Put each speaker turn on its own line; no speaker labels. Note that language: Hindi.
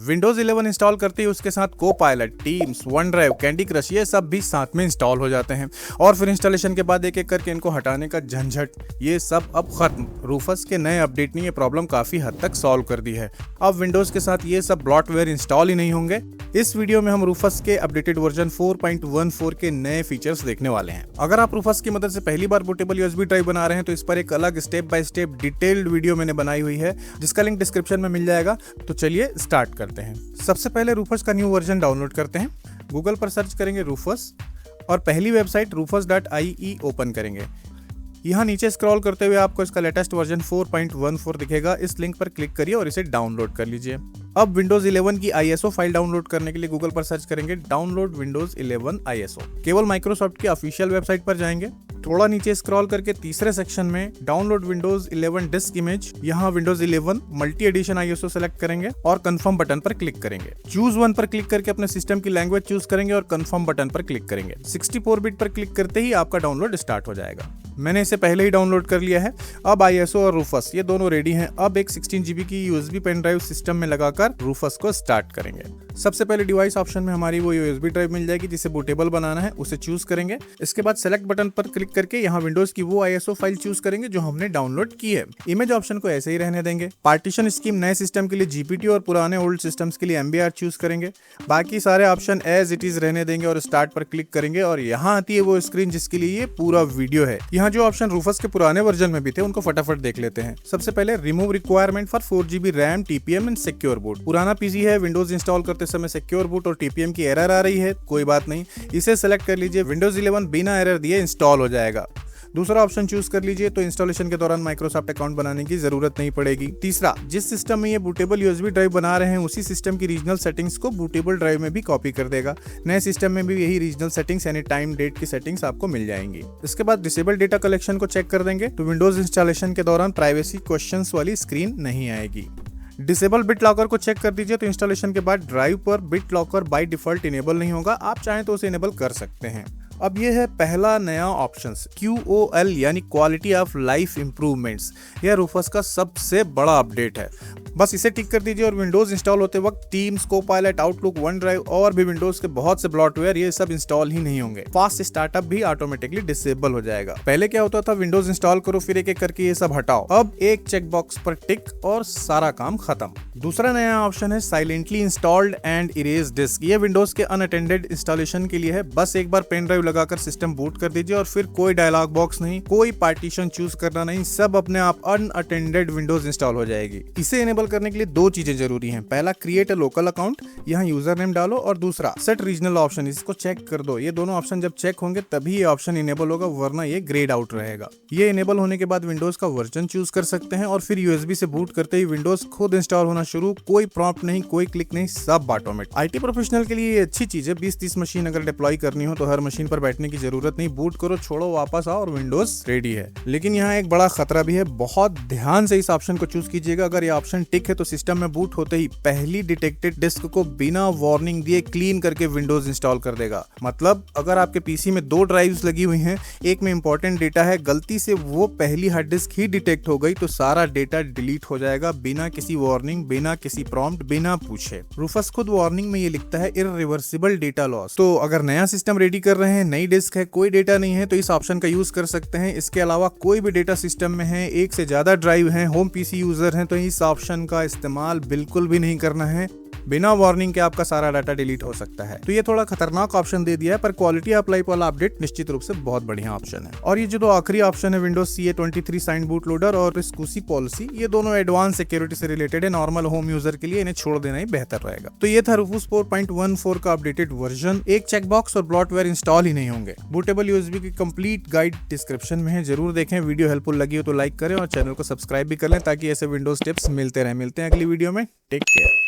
विंडोज 11 इंस्टॉल करते ही उसके साथ Copilot, teams, one drive, candy crush ये सब भी साथ में इंस्टॉल हो जाते हैं और फिर इंस्टॉलेशन के बाद एक एक करके इनको हटाने का झंझट ये सब अब खत्म। रूफस के नए अपडेट ने ये प्रॉब्लम काफी हद तक सॉल्व कर दी है। अब विंडोज के साथ ये सब ब्लॉटवेयर इंस्टॉल ही नहीं होंगे। इस वीडियो में हम रूफस के अपडेटेड वर्जन 4.14 के नए फीचर्स देखने वाले हैं। अगर आप रूफस की मदद से पहली बार बूटेबल यूएसबी ड्राइव बना रहे हैं तो इस पर एक अलग step by step detailed video मैंने बनाई हुई है जिसका लिंक डिस्क्रिप्शन में मिल जाएगा। तो चलिए स्टार्ट करते हैं। सबसे पहले रूफस का न्यू वर्जन डाउनलोड करते हैं। गूगल पर सर्च करेंगे रूफस और पहली वेबसाइट rufus.ie ओपन करेंगे। यहाँ नीचे स्क्रॉल करते हुए आपको इसका लेटेस्ट वर्जन 4.14 दिखेगा। इस लिंक पर क्लिक करिए और इसे डाउनलोड कर लीजिए। अब विंडोज 11 की ISO फाइल डाउनलोड करने के लिए गूगल पर सर्च करेंगे डाउनलोड विंडोज 11 ISO। केवल माइक्रोसॉफ्ट की ऑफिशियल वेबसाइट पर जाएंगे। थोड़ा नीचे स्क्रॉल करके तीसरे सेक्शन में डाउनलोड विंडोज 11 डिस्क इमेज, यहाँ Windows 11 multi edition ISO select करेंगे और कंफर्म बटन पर क्लिक करेंगे। चूज वन पर क्लिक करके अपने सिस्टम की लैंग्वेज चूज करेंगे और कंफर्म बटन पर क्लिक करेंगे। 64 बिट पर क्लिक करते ही आपका डाउनलोड स्टार्ट हो जाएगा। मैंने इसे पहले ही डाउनलोड कर लिया है। अब ISO और रूफस ये दोनों रेडी हैं। अब एक 16 GB की USB पेन ड्राइव सिस्टम में लगाकर रूफस को स्टार्ट करेंगे। सबसे पहले डिवाइस ऑप्शन में हमारी वो USB ड्राइव मिल जाएगी जिसे बूटेबल बनाना है, उसे चूज करेंगे। इसके बाद सेलेक्ट बटन पर क्लिक करके यहाँ विंडोज की वो ISO फाइल चूज करेंगे जो हमने डाउनलोड की है। इमेज ऑप्शन को ऐसे ही रहने देंगे। पार्टीशन स्कीम नए सिस्टम के लिए GPT और पुराने ओल्ड सिस्टम्स के लिए MBR चूज करेंगे। बाकी सारे ऑप्शन एज इट इज रहने देंगे और स्टार्ट पर क्लिक करेंगे और यहाँ आती है वो स्क्रीन जिसके लिए ये पूरा वीडियो है। यहाँ जो ऑप्शन रूफस के पुराने वर्जन में भी थे उनको फटाफट देख लेते हैं। सबसे पहले remove requirement for 4GB RAM, TPM and secure boot. पुराना पीसी है, विंडोज इंस्टॉल करते समय सिक्योर बूट और TPM की एरर आ रही है, कोई बात नहीं, इसे सेलेक्ट कर लीजिए। विंडोज 11 बिना एरर दिए इंस्टॉल हो जाएगा। दूसरा ऑप्शन चूज कर लीजिए तो इंस्टॉलेशन के दौरान माइक्रोसॉफ्ट अकाउंट बनाने की जरूरत नहीं पड़ेगी। तीसरा, जिस सिस्टम में ये बूटेबल USB ड्राइव बना रहे हैं उसी सिस्टम की रीजनल सेटिंग्स को बूटेबल ड्राइव में भी कॉपी कर देगा। नए सिस्टम में भी यही रीजनल सेटिंग्स यानी टाइम डेट की सेटिंग्स आपको मिल जाएंगी। इसके बाद डिसेबल डेटा कलेक्शन को चेक कर देंगे तो विंडोज इंस्टॉलेशन के दौरान प्राइवेसी क्वेश्चंस वाली स्क्रीन नहीं आएगी। डिसेबल बिट लॉकर को चेक कर दीजिए तो इंस्टॉलेशन के बाद ड्राइव पर bit locker by default enable नहीं होगा, आप चाहें तो उसे इनेबल कर सकते हैं। अब ये है पहला नया ऑप्शन QoL यानी क्वालिटी ऑफ लाइफ इंप्रूवमेंट्स। यह रूफस का सबसे बड़ा अपडेट है। बस इसे टिक कर दीजिए और विंडोज इंस्टॉल होते वक्त teams, Copilot, outlook, one drive और भी विंडोज के बहुत से ब्लॉटवेयर ये सब इंस्टॉल ही नहीं होंगे। फास्ट स्टार्टअप भी ऑटोमेटिकली डिसेबल हो जाएगा। पहले क्या होता था, विंडोज इंस्टॉल करो फिर एक एक करके ये सब हटाओ। अब एक चेकबॉक्स पर टिक और सारा काम खत्म। दूसरा नया ऑप्शन है silently installed and erase disk. ये विंडोज के अनअटेंडेड इंस्टॉलेशन के लिए है। बस एक बार पेन ड्राइव लगाकर सिस्टम बूट कर दीजिए और फिर कोई डायलॉग बॉक्स नहीं, कोई पार्टीशन चूज करना नहीं, सब अपने आप अनअटेंडेड विंडोज इंस्टॉल हो जाएगी। इसे इनेबल करने के लिए दो चीजें जरूरी हैं। पहला, क्रिएट अ लोकल अकाउंट, यहाँ यूजर नेम डालो और दूसरा सेट रीजनल ऑप्शन, इसको चेक कर दो। ये दोनों ऑप्शन जब चेक होंगे तभी ये ऑप्शन इनेबल होगा, वरना ये ग्रेड आउट रहेगा। ये इनेबल होने के बाद विंडोज का वर्जन चूज कर सकते हैं और फिर USB से बूट करते ही विंडोज खुद इंस्टॉल होना शुरू। कोई प्रॉम्प्ट नहीं, कोई क्लिक नहीं, सब ऑटोमेटिक। IT प्रोफेशनल के लिए ये अच्छी चीज है। 20-30 मशीन अगर डिप्लॉय करनी हो तो हर मशीन पर बैठने की जरूरत नहीं, बूट करो, छोड़ो, वापस आओ और विंडोज रेडी है। लेकिन यहाँ एक बड़ा खतरा भी है, बहुत ध्यान से इस ऑप्शन को चूज कीजिएगा। अगर ये ऑप्शन टिक है तो सिस्टम में बूट होते ही पहली डिटेक्टेड डिस्क को बिना वार्निंग दिए क्लीन करके विंडोज इंस्टॉल कर देगा। मतलब अगर आपके पीसी में 2 ड्राइव्स लगी हुई हैं, एक में इंपॉर्टेंट डेटा है, गलती से वो पहली हार्ड डिस्क ही डिटेक्ट हो गई तो सारा डेटा डिलीट हो जाएगा बिना किसी वार्निंग, बिना किसी प्रॉम्प्ट, बिना पूछे। रूफस खुद वार्निंग में ये लिखता है इररिवर्सिबल डेटा लॉस। तो अगर नया सिस्टम रेडी कर रहे हैं, नई डिस्क है, कोई डेटा नहीं है तो इस ऑप्शन का यूज कर सकते हैं। इसके अलावा कोई भी डेटा सिस्टम में है, एक से ज्यादा ड्राइव है, होम पीसी यूजर हैं तो इस ऑप्शन का इस्तेमाल बिल्कुल भी नहीं करना है। बिना वार्निंग के आपका सारा डाटा डिलीट हो सकता है। तो ये थोड़ा खतरनाक ऑप्शन दे दिया है, पर क्वालिटी ऑफ लाइफ वाला अपडेट निश्चित रूप से बहुत बढ़िया ऑप्शन है। और ये जो दो आखिरी ऑप्शन है, Windows CA23 sign boot loader और रिस्कूसी पॉलिसी, ये दोनों एडवांस सिक्योरिटी से रिलेटेड है। नॉर्मल होम यूजर के लिए इन्हें छोड़ देना ही बेहतर रहेगा। तो ये था रूफस 4.14 का अपडेटेड वर्जन। एक चेकबॉक्स और ब्लॉटवेयर इंस्टॉल ही नहीं होंगे। बूटेबल USB की कंप्लीट गाइड डिस्क्रिप्शन में है, जरूर देखें। वीडियो हेल्पफुल लगी हो तो लाइक करें और चैनल को सब्सक्राइब भी कर लें ताकि ऐसे विंडोज टिप्स मिलते हैं अगली वीडियो में। Take care.